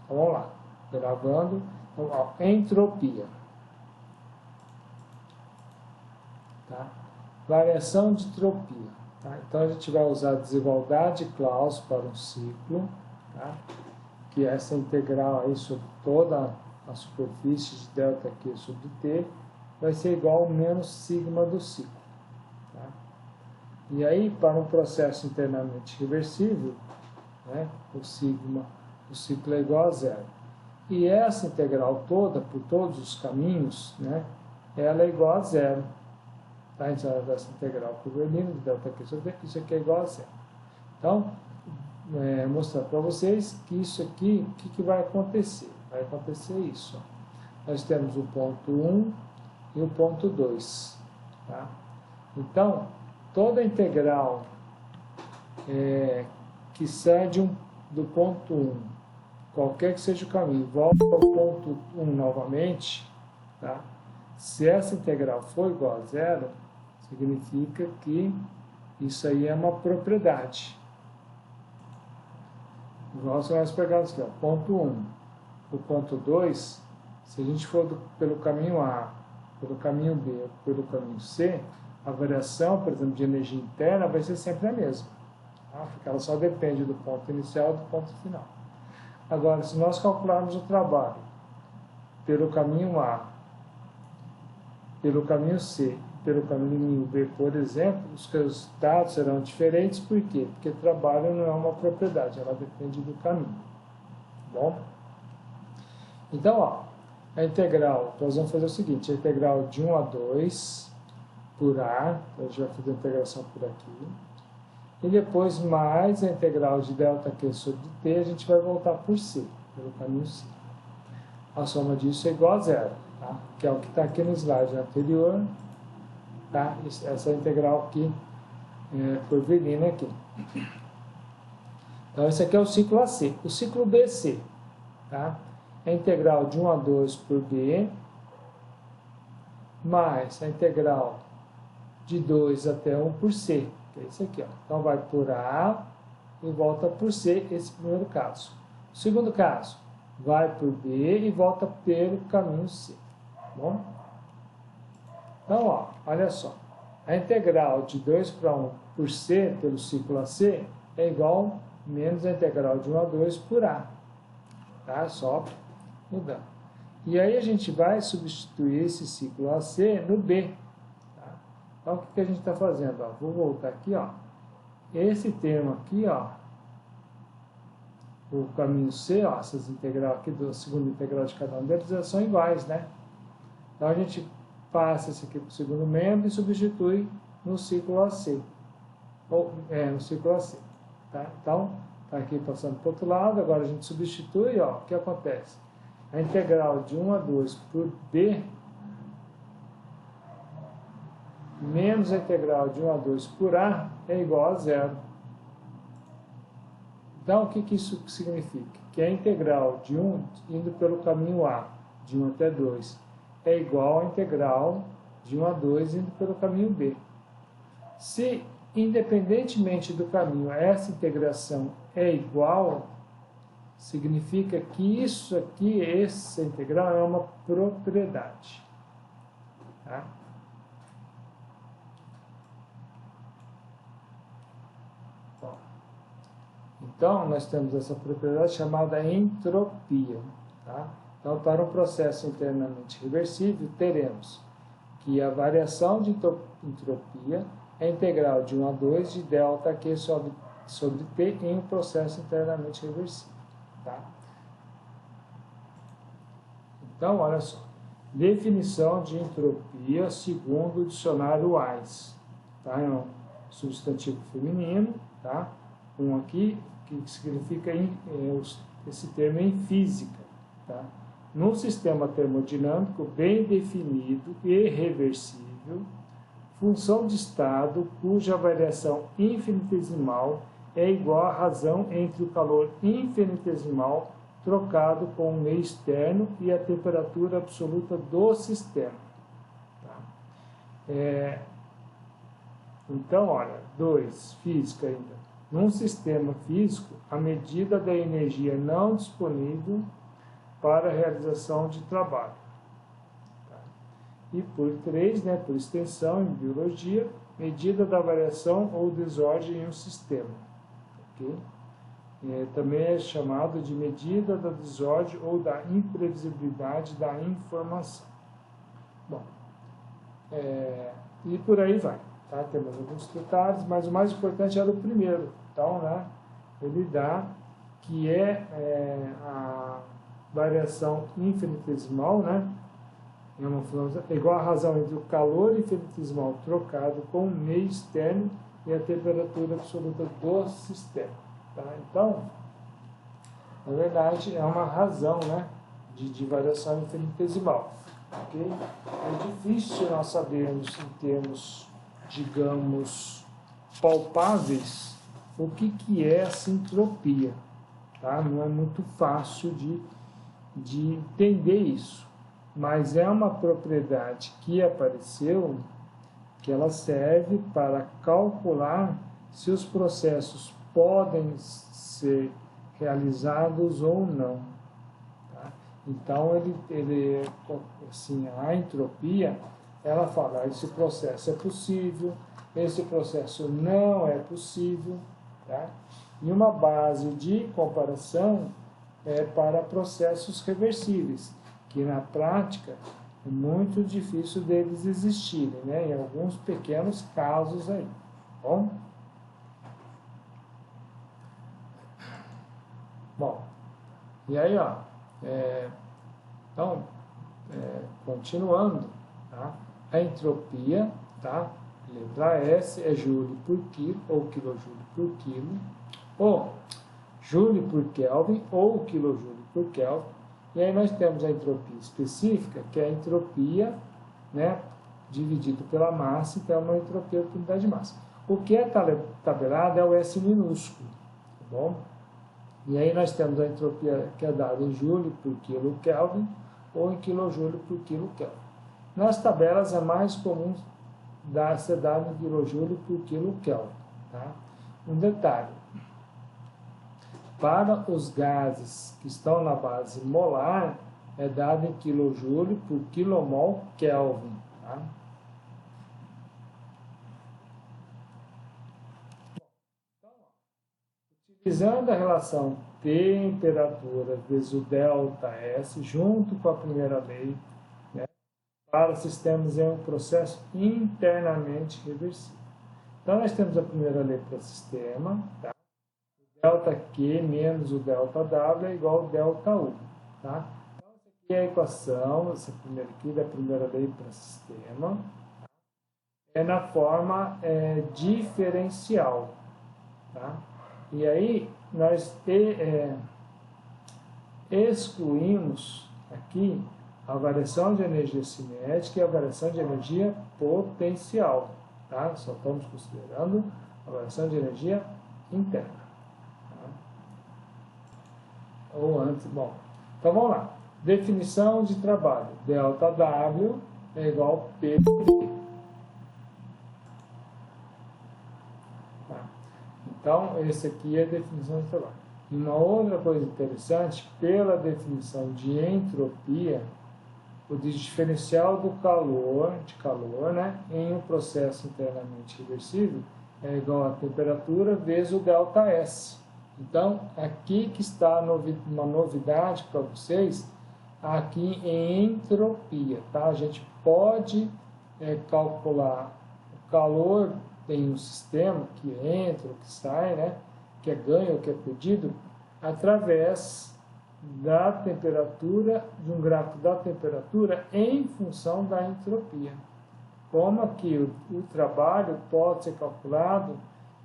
Então, vamos lá. Gravando. Então, ó, entropia. Tá? Variação de entropia. Tá? Então, a gente vai usar a desigualdade de Claus para um ciclo, tá? Que é essa integral aí sobre toda a superfície de ΔQ sobre T vai ser igual ao menos sigma do ciclo. Tá? E aí, para um processo internamente reversível, né, o ciclo é igual a zero. E essa integral toda, por todos os caminhos, né, ela é igual a zero. Tá? Então, essa integral por Bernoulli de ΔQ sobre T, isso aqui é igual a zero. Então, mostrar para vocês que isso aqui, o que vai acontecer? Vai acontecer isso. Ó. Nós temos o ponto 1 e o ponto 2. Tá? Então, toda integral que sai do ponto 1, qualquer que seja o caminho, volta ao ponto 1 novamente, tá? Se essa integral for igual a zero, significa que isso aí é uma propriedade. Igual se nós pegarmos aqui, ó, ponto 1, o ponto 2, se a gente for pelo caminho A, pelo caminho B, ou pelo caminho C, a variação, por exemplo, de energia interna vai ser sempre a mesma, tá? Porque ela só depende do ponto inicial e do ponto final. Agora, se nós calcularmos o trabalho pelo caminho A, pelo caminho C, pelo caminho B, por exemplo, os resultados serão diferentes. Por quê? Porque trabalho não é uma propriedade, ela depende do caminho. Tá bom? Então, ó, a integral, nós vamos fazer o seguinte, a integral de 1 a 2 por A, então a gente vai fazer a integração por aqui, e depois mais a integral de ΔQ sobre T, a gente vai voltar por C, pelo caminho C. A soma disso é igual a zero, tá? Que é o que está aqui no slide anterior, tá? Essa integral aqui, por Verlina aqui. Então, esse aqui é o ciclo AC. O ciclo BC, tá? É a integral de 1 a 2 por B, mais a integral de 2 até 1 por C, que é isso aqui, ó. Então, vai por A e volta por C, esse primeiro caso. O segundo caso, vai por B e volta pelo caminho C, tá bom? Então, ó, olha só, a integral de 2 para 1 por C, pelo ciclo AC, é igual a menos a integral de 1 a 2 por A, tá? Só mudando. E aí a gente vai substituir esse ciclo AC no B, tá? Então, o que a gente está fazendo? Ó, vou voltar aqui, ó, esse termo aqui, ó, o caminho C, ó, essas integrais aqui, da segunda integral de cada um deles, elas são iguais, né? Então, a gente passa esse aqui para o segundo membro e substitui no ciclo AC. No ciclo AC. Tá? Então, está aqui passando para o outro lado, agora a gente substitui, ó, o que acontece? A integral de 1 a 2 por B menos a integral de 1 a 2 por A é igual a zero. Então, o que isso significa? Que a integral de 1 indo pelo caminho A, de 1 até 2, é igual à integral de 1 a 2 indo pelo caminho B. Se, independentemente do caminho, essa integração é igual, significa que isso aqui, essa integral, é uma propriedade. Tá? Bom, então, nós temos essa propriedade chamada entropia. Tá? Então, para um processo internamente reversível, teremos que a variação de entropia é integral de 1 a 2 de ΔQ sobre T em um processo internamente reversível. Tá? Então, olha só. Definição de entropia segundo o dicionário Wise. Tá? É um substantivo feminino, tá? Um aqui que significa esse termo em física. Tá? Num sistema termodinâmico bem definido e reversível, função de estado cuja variação infinitesimal é igual à razão entre o calor infinitesimal trocado com o meio externo e a temperatura absoluta do sistema. Tá? Então, olha, 2, física ainda. num sistema físico a medida da energia não disponível para a realização de trabalho. Tá? E por 3, né, por extensão em biologia, medida da variação ou desordem em um sistema. Okay? Também é chamado de medida da desordem ou da imprevisibilidade da informação. Bom, e por aí vai. Tá? Temos alguns detalhes, mas o mais importante era o primeiro. Então, né, ele dá que a variação infinitesimal, né, é igual a razão entre o calor infinitesimal trocado com o meio externo e a temperatura absoluta do sistema. Tá? Então, na verdade, é uma razão, né, de variação infinitesimal. Okay? É difícil nós sabermos, em termos, digamos, palpáveis, o que é essa entropia. Tá? Não é muito fácil de entender isso. Mas é uma propriedade que apareceu, que ela serve para calcular se os processos podem ser realizados ou não. Tá? Então, assim, a entropia, ela fala, esse processo é possível, esse processo não é possível. Tá? E uma base de comparação é para processos reversíveis, que na prática é muito difícil deles existirem, né? Em alguns pequenos casos aí. Bom? Bom, e aí, ó, então, continuando, tá? A entropia, tá? Letra S é joule por quilo, ou quilojoule por quilo, ou joule por Kelvin, ou quilojoule por Kelvin. E aí nós temos a entropia específica, que é a entropia, né, dividido pela massa, então é uma entropia por unidade de massa. O que é tabelado é o S minúsculo, tá bom? E aí nós temos a entropia que é dada em joule por quilo Kelvin ou em quilojoule por quilo Kelvin. Nas tabelas é mais comum ser dado em quilojoule por quilo Kelvin. Tá? Um detalhe, para os gases que estão na base molar, é dado em quilojoule por quilomol Kelvin. Tá? Utilizando a relação temperatura vezes o ΔS, junto com a primeira lei, né, para sistemas em um processo internamente reversível. Então, nós temos a primeira lei para o sistema, tá? ΔQ menos o ΔW é igual ao ΔU. Tá? Então, essa aqui é a equação, essa primeira aqui da primeira lei para o sistema, tá? É na forma diferencial. Tá? E aí, nós excluímos aqui a variação de energia cinética e a variação de energia potencial. Tá? Só estamos considerando a variação de energia interna. Tá? Ou antes, bom. Então, vamos lá. Definição de trabalho. ΔW é igual a P. Então, esse aqui é a definição de trabalho. E uma outra coisa interessante, pela definição de entropia, o diferencial do calor, né, em um processo internamente reversível é igual a temperatura vezes o ΔS. Então, aqui que está uma novidade para vocês, aqui em entropia. Tá? A gente pode calcular o calor em um sistema que entra ou que sai, né, que é ganho ou que é perdido, através da temperatura, de um gráfico da temperatura em função da entropia. Como aqui o trabalho pode ser calculado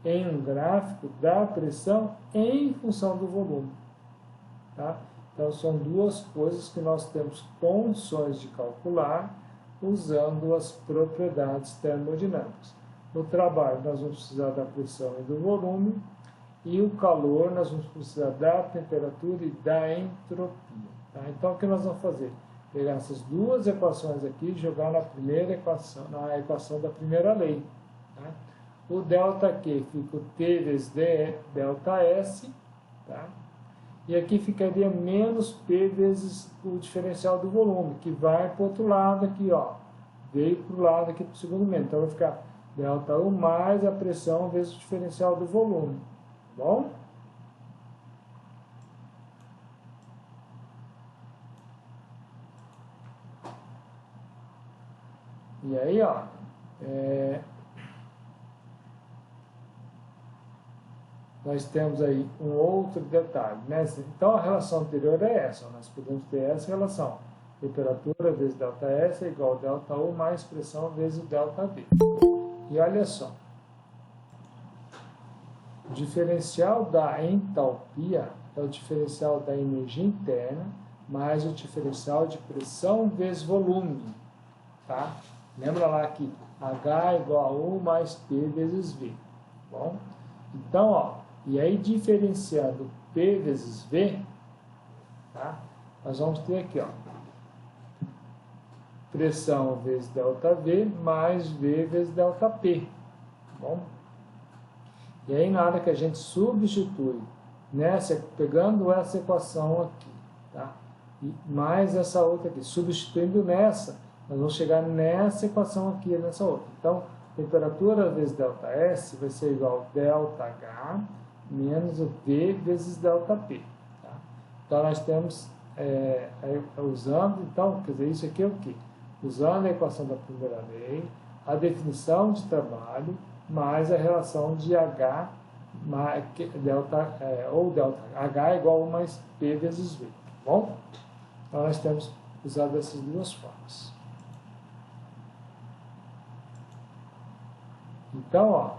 em um gráfico da pressão em função do volume. Tá? Então, são duas coisas que nós temos condições de calcular usando as propriedades termodinâmicas. No trabalho, nós vamos precisar da pressão e do volume, e o calor, nós vamos precisar da temperatura e da entropia. Tá? Então, o que nós vamos fazer? Pegar essas duas equações aqui e jogar na primeira equação, na equação da primeira lei. Tá? O ΔQ fica o T vezes ΔS, tá? E aqui ficaria menos P vezes o diferencial do volume, que vai para o outro lado aqui, ó. Veio para o lado aqui para o segundo momento. Então vai ficar ΔU mais a pressão vezes o diferencial do volume. Tá bom? E aí, ó, nós temos aí um outro detalhe, né? Então a relação anterior é essa, nós podemos ter essa relação. Temperatura vezes ΔS é igual a ΔU mais pressão vezes ΔV. E olha só, o diferencial da entalpia é o diferencial da energia interna mais o diferencial de pressão vezes volume, tá? Lembra lá que H é igual a U mais P vezes V, tá bom? Então, ó, e aí diferenciando P vezes V, tá? Nós vamos ter aqui, ó, pressão vezes ΔV mais V vezes ΔP, tá bom? E aí na hora que a gente substitui, pegando essa equação aqui, tá? E mais essa outra aqui, substituindo nessa, nós vamos chegar nessa equação aqui, nessa outra. Então, temperatura vezes ΔS vai ser igual a ΔH menos o V vezes ΔP. Tá? Então, nós temos, usando, então, quer dizer, isso aqui é o quê? Usando a equação da primeira lei, a definição de trabalho, mais a relação de H, H é igual a 1 mais P vezes V. Tá bom? Então, nós temos usado essas duas formas. Então, ó,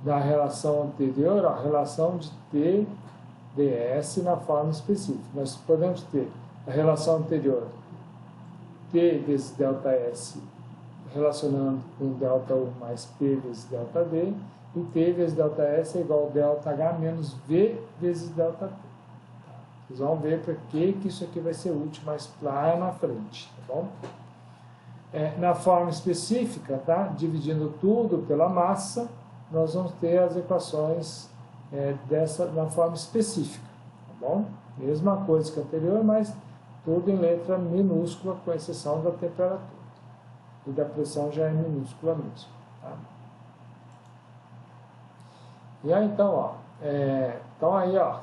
da relação anterior, a relação de T ds na forma específica. Nós podemos ter a relação anterior, T vezes ΔS, relacionando com ΔU mais P vezes ΔV, e T vezes ΔS é igual a ΔH menos V vezes ΔP. Vocês vão ver por que isso aqui vai ser útil mais lá na frente, tá bom? Na forma específica, tá? Dividindo tudo pela massa, nós vamos ter as equações na forma específica, tá bom? Mesma coisa que a anterior, mas tudo em letra minúscula, com exceção da temperatura. E da pressão já é minúscula mesmo, tá? E aí, então, ó,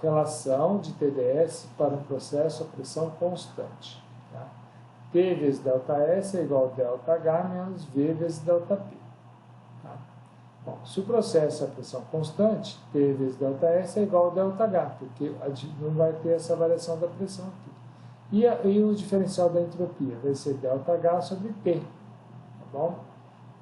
relação de TdS para um processo a pressão constante. Tá? T vezes ΔS é igual a ΔH menos V vezes ΔP. Tá? Bom, se o processo é a pressão constante, T vezes ΔS é igual a ΔH, porque não vai ter essa variação da pressão aqui. E o diferencial da entropia vai ser ΔH sobre T. Tá bom?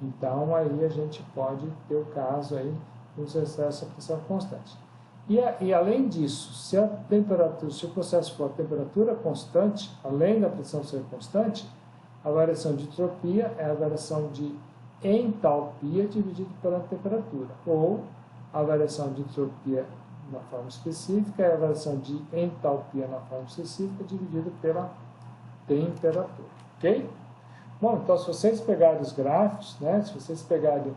Então, aí a gente pode ter o caso aí do processo a pressão constante. E além disso, se o processo for a temperatura constante, além da pressão ser constante, a variação de entropia é a variação de entalpia dividido pela temperatura, ou a variação de entropia na forma específica é a variação de entalpia na forma específica dividido pela temperatura, ok? Bom, então se vocês pegarem os gráficos, né, se vocês pegarem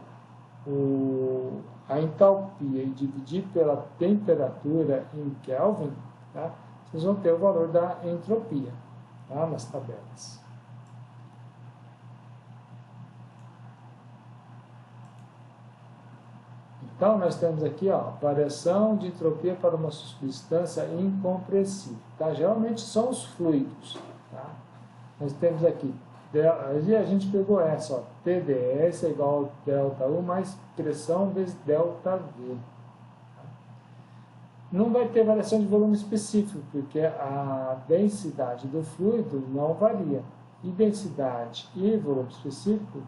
a entalpia e dividir pela temperatura em Kelvin, tá? Vocês vão ter o valor da entropia, tá? Nas tabelas. Então, nós temos aqui, ó, variação de entropia para uma substância incompressível. Tá? Geralmente são os fluidos. Tá? Nós temos aqui, a gente pegou essa, ó, TdS é igual a ΔU mais pressão vezes ΔV. Não vai ter variação de volume específico, porque a densidade do fluido não varia. E densidade e volume específico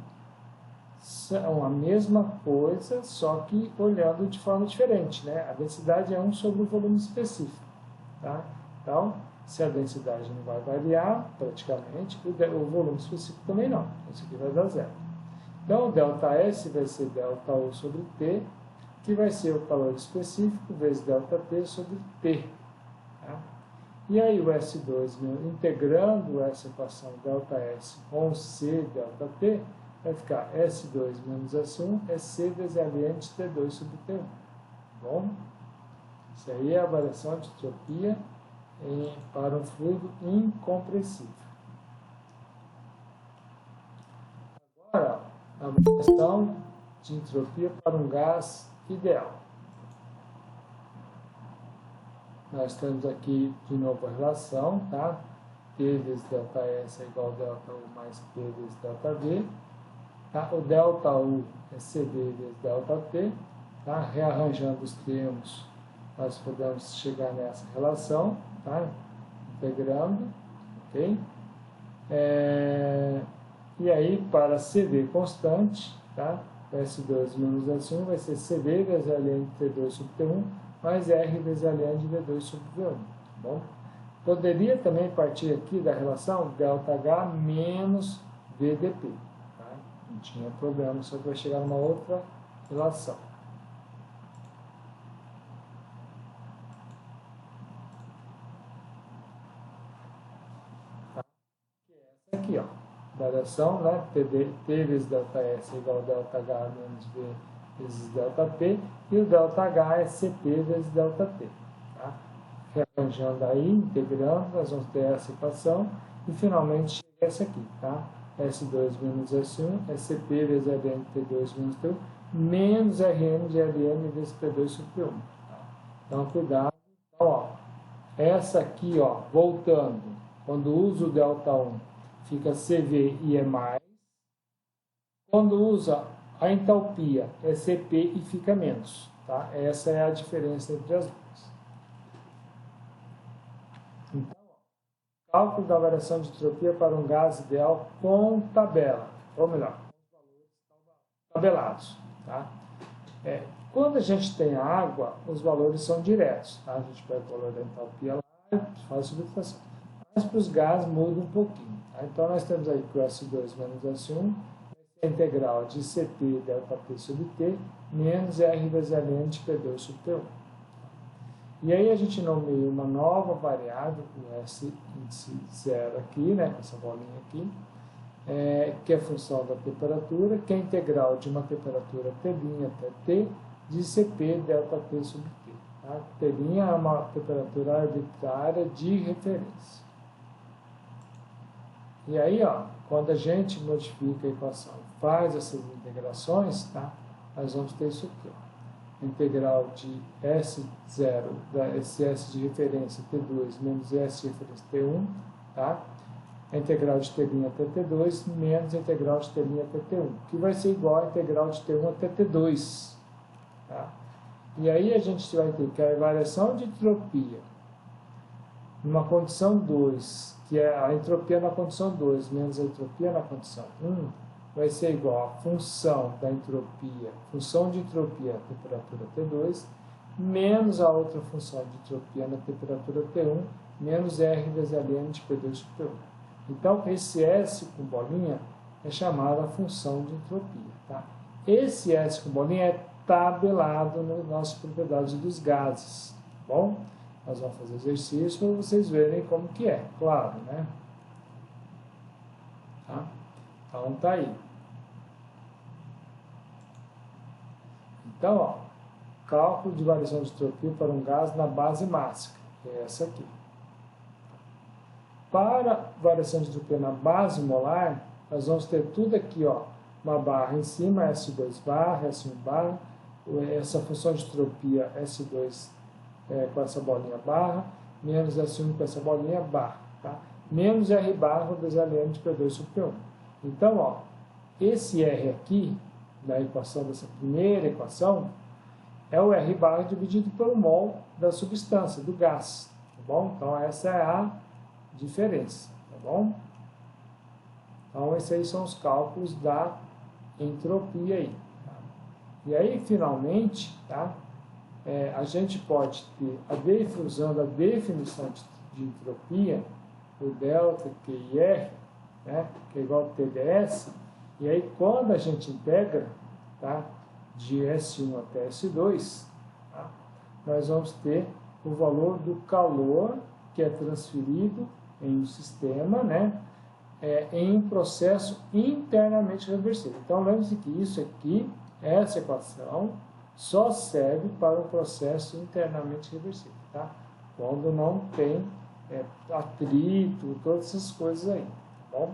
são a mesma coisa, só que olhando de forma diferente, né? A densidade é 1 sobre o volume específico, tá? Então, se a densidade não vai variar, praticamente, o volume específico também não. Isso aqui vai dar zero. Então, ΔS vai ser ΔU sobre T, que vai ser o calor específico, vezes ΔT sobre T. Tá? E aí o S2, integrando essa equação ΔS com C ΔT, vai ficar S2 menos S1 é C vezes ln de T2 sobre T1. Bom, isso aí é a variação de entropia para um fluido incompressível. Agora, a variação de entropia para um gás ideal. Nós temos aqui de novo a relação, tá? P vezes ΔS é igual a ΔU mais P vezes ΔV. Tá? O ΔU é CD vezes ΔT. Tá? Rearranjando os termos, nós podemos chegar nessa relação, tá? Integrando, ok? E aí, para CD constante, tá? S2 menos S1 vai ser CD vezes ln de T2 sobre T1 mais R vezes ln de V2 sobre V1. Tá bom? Poderia também partir aqui da relação ΔH menos VDP. Tá? Não tinha problema, só que vai chegar numa outra relação. Tá? Essa aqui, ó. Variação, né? T vezes ΔS é igual a ΔH menos V vezes ΔP, e o ΔH é CP vezes ΔT. Tá? Rearranjando aí, integrando, nós vamos ter essa equação, e finalmente chega essa aqui, tá? S2 menos S1 é CP vezes ln de T2 menos T1, menos Rn de ln vezes T2 sobre T1. Tá? Então, cuidado. Então, ó, essa aqui, ó, voltando, quando uso o ΔU, fica CV e é mais. Quando usa a entalpia, é CP e fica menos. Tá? Essa é a diferença entre as duas. Então, cálculo da variação de entropia para um gás ideal com tabela. Ou melhor, com os valores tabelados. Tá? Quando a gente tem água, os valores são diretos. Tá? A gente pega o valor da entalpia lá e faz a subtração. Mas para os gases muda um pouquinho. Tá? Então, nós temos aí que o S2 menos S1 é a integral de CP ΔT sobre T menos R vezes ln de P2 sobre T1. E aí a gente nomeia uma nova variável, com S índice 0 aqui, né, com essa bolinha aqui, que é função da temperatura, que é a integral de uma temperatura T' até T de CP ΔT sobre T. Tá? T' é uma temperatura arbitrária de referência. E aí, ó, quando a gente modifica a equação, faz essas integrações, tá? Nós vamos ter isso aqui, ó. Integral de S0, esse S de referência T2 menos S de referência T1, tá? A integral de T' até T2 menos a integral de T' até T1, que vai ser igual a integral de T1 até T2. Tá? E aí a gente vai ter que a variação de entropia numa condição 2, que é a entropia na condição 2 menos a entropia na condição 1, vai ser igual a função da entropia, função de entropia na temperatura T2, menos a outra função de entropia na temperatura T1, menos R vezes ln de P2 sobre T1. Então, esse S com bolinha é chamada função de entropia. Tá? Esse S com bolinha é tabelado nas nossas propriedades dos gases. Tá bom? Nós vamos fazer exercício para vocês verem como que é, claro, né? Tá? Então, tá aí. Então, ó, cálculo de variação de entropia para um gás na base máxima, que é essa aqui. Para variação de entropia na base molar, nós vamos ter tudo aqui, ó, uma barra em cima, S2 barra, S1 barra, essa função de entropia S2 com essa bolinha barra, menos S1 com essa bolinha barra, tá? Menos R barra vezes ln de P2 sobre P1. Então, ó, esse R aqui, na equação dessa primeira equação, é o R barra dividido pelo mol da substância, do gás, tá bom? Então, essa é a diferença, tá bom? Então, esses aí são os cálculos da entropia aí. Tá? E aí, finalmente, tá? A gente pode ter, usando a definição de entropia, o delta QIR, né, que é igual a TdS, e aí quando a gente integra, tá, de S1 até S2, tá, nós vamos ter o valor do calor que é transferido em um sistema, né, em processo internamente reversível. Então, lembre-se que isso aqui, essa equação, só serve para o processo internamente reversível, tá? Quando não tem atrito, todas essas coisas aí, tá bom?